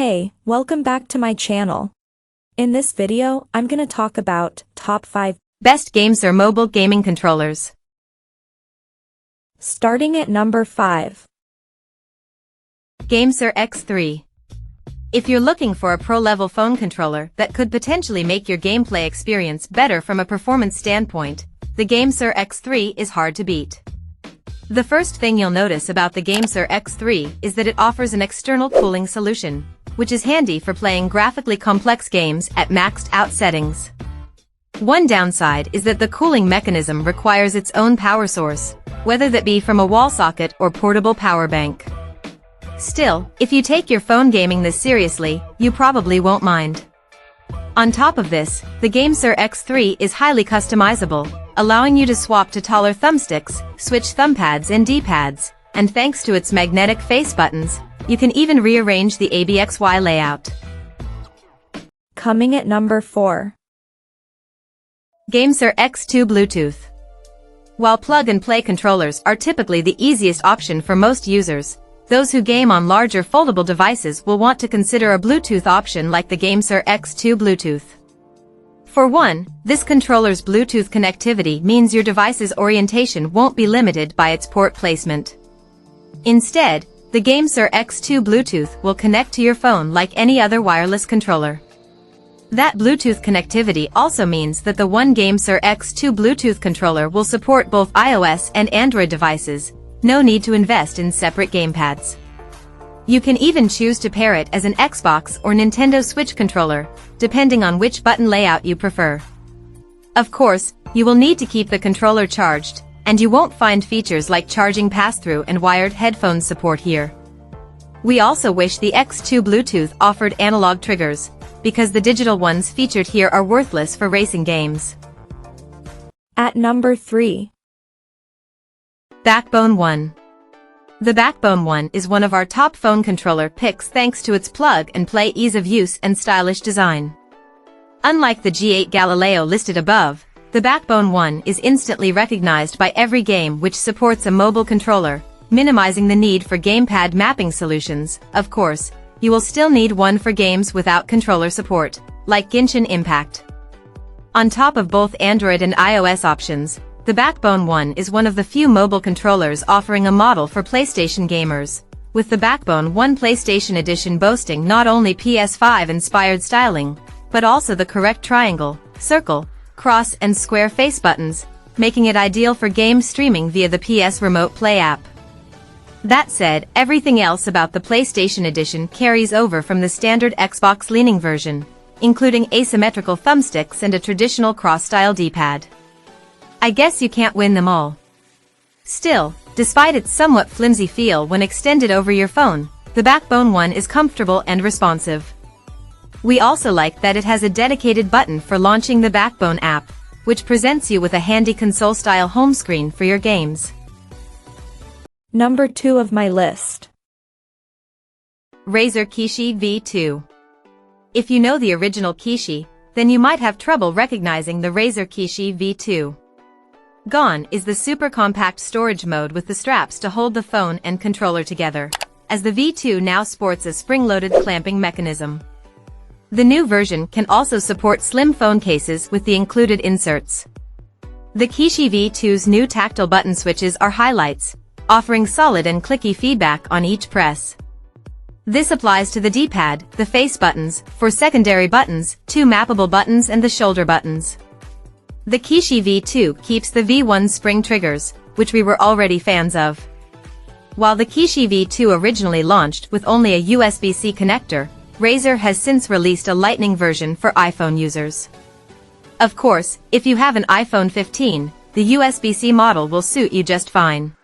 Hey, welcome back to my channel. In this video, I'm gonna talk about top 5 best GameSir mobile gaming controllers. Starting at number 5. GameSir X3. If you're looking for a pro-level phone controller that could potentially make your gameplay experience better from a performance standpoint, the GameSir X3 is hard to beat. The first thing you'll notice about the GameSir X3 is that it offers an external cooling solution, which is handy for playing graphically complex games at maxed out settings. One downside is that the cooling mechanism requires its own power source, whether that be from a wall socket or portable power bank. Still, if you take your phone gaming this seriously, you probably won't mind. On top of this, the GameSir X3 is highly customizable, allowing you to swap to taller thumbsticks, switch thumbpads and D-pads, and thanks to its magnetic face buttons, you can even rearrange the ABXY layout. Coming at number 4. GameSir X2 Bluetooth. While plug-and-play controllers are typically the easiest option for most users, those who game on larger foldable devices will want to consider a Bluetooth option like the GameSir X2 Bluetooth. For one, this controller's Bluetooth connectivity means your device's orientation won't be limited by its port placement. Instead, the GameSir X2 Bluetooth will connect to your phone like any other wireless controller. That Bluetooth connectivity also means that the one GameSir X2 Bluetooth controller will support both iOS and Android devices. No need to invest in separate gamepads. You can even choose to pair it as an Xbox or Nintendo Switch controller, depending on which button layout you prefer. Of course, you will need to keep the controller charged, and you won't find features like charging pass-through and wired headphones support here. We also wish the X2 Bluetooth offered analog triggers, because the digital ones featured here are worthless for racing games. At number 3. Backbone One. The Backbone One is one of our top phone controller picks thanks to its plug-and-play ease of use and stylish design. Unlike the G8 Galileo listed above, the Backbone One is instantly recognized by every game which supports a mobile controller, minimizing the need for gamepad mapping solutions. Of course, you will still need one for games without controller support, like Genshin Impact. On top of both Android and iOS options, the Backbone One is one of the few mobile controllers offering a model for PlayStation gamers, with the Backbone One PlayStation Edition boasting not only PS5-inspired styling, but also the correct triangle, circle, cross and square face buttons, making it ideal for game streaming via the PS Remote Play app. That said, everything else about the PlayStation Edition carries over from the standard Xbox-leaning version, including asymmetrical thumbsticks and a traditional cross-style D-pad. I guess you can't win them all. Still, despite its somewhat flimsy feel when extended over your phone, the Backbone One is comfortable and responsive. We also like that it has a dedicated button for launching the Backbone app, which presents you with a handy console-style home screen for your games. Number 2 of my list. Razer Kishi V2. If you know the original Kishi, then you might have trouble recognizing the Razer Kishi V2. Gone is the super compact storage mode with the straps to hold the phone and controller together, as the V2 now sports a spring-loaded clamping mechanism. The new version can also support slim phone cases with the included inserts. The Kishi V2's new tactile button switches are highlights, offering solid and clicky feedback on each press. This applies to the D-pad, the face buttons, for secondary buttons, 2 mappable buttons and the shoulder buttons. The Kishi V2 keeps the V1 spring triggers, which we were already fans of. While the Kishi V2 originally launched with only a USB-C connector, Razer has since released a Lightning version for iPhone users. Of course, if you have an iPhone 15, the USB-C model will suit you just fine.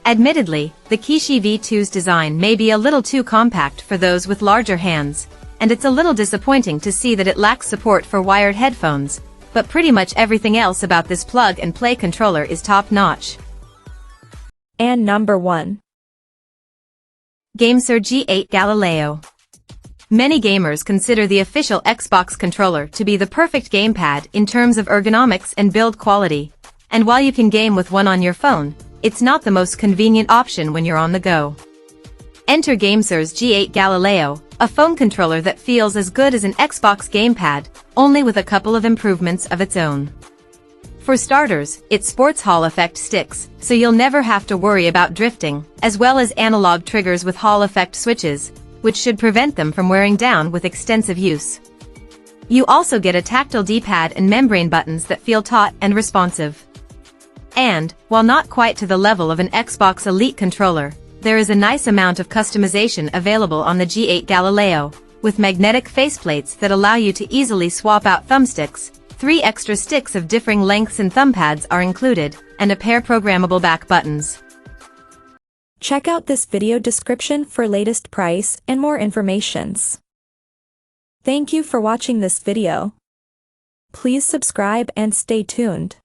Admittedly, the Kishi V2's design may be a little too compact for those with larger hands, and it's a little disappointing to see that it lacks support for wired headphones, but pretty much everything else about this plug-and-play controller is top-notch. And number 1. GameSir G8 Galileo. Many gamers consider the official Xbox controller to be the perfect gamepad in terms of ergonomics and build quality, and while you can game with one on your phone, it's not the most convenient option when you're on the go. Enter GameSir's G8 Galileo, a phone controller that feels as good as an Xbox gamepad, only with a couple of improvements of its own. For starters, it sports Hall effect sticks, so you'll never have to worry about drifting, as well as analog triggers with Hall effect switches, which should prevent them from wearing down with extensive use. You also get a tactile D-pad and membrane buttons that feel taut and responsive. And, while not quite to the level of an Xbox Elite controller, there is a nice amount of customization available on the G8 Galileo, with magnetic faceplates that allow you to easily swap out thumbsticks. 3 extra sticks of differing lengths and thumb pads are included, and a pair programmable back buttons. Check out this video description for latest price and more informations. Thank you for watching this video. Please subscribe and stay tuned.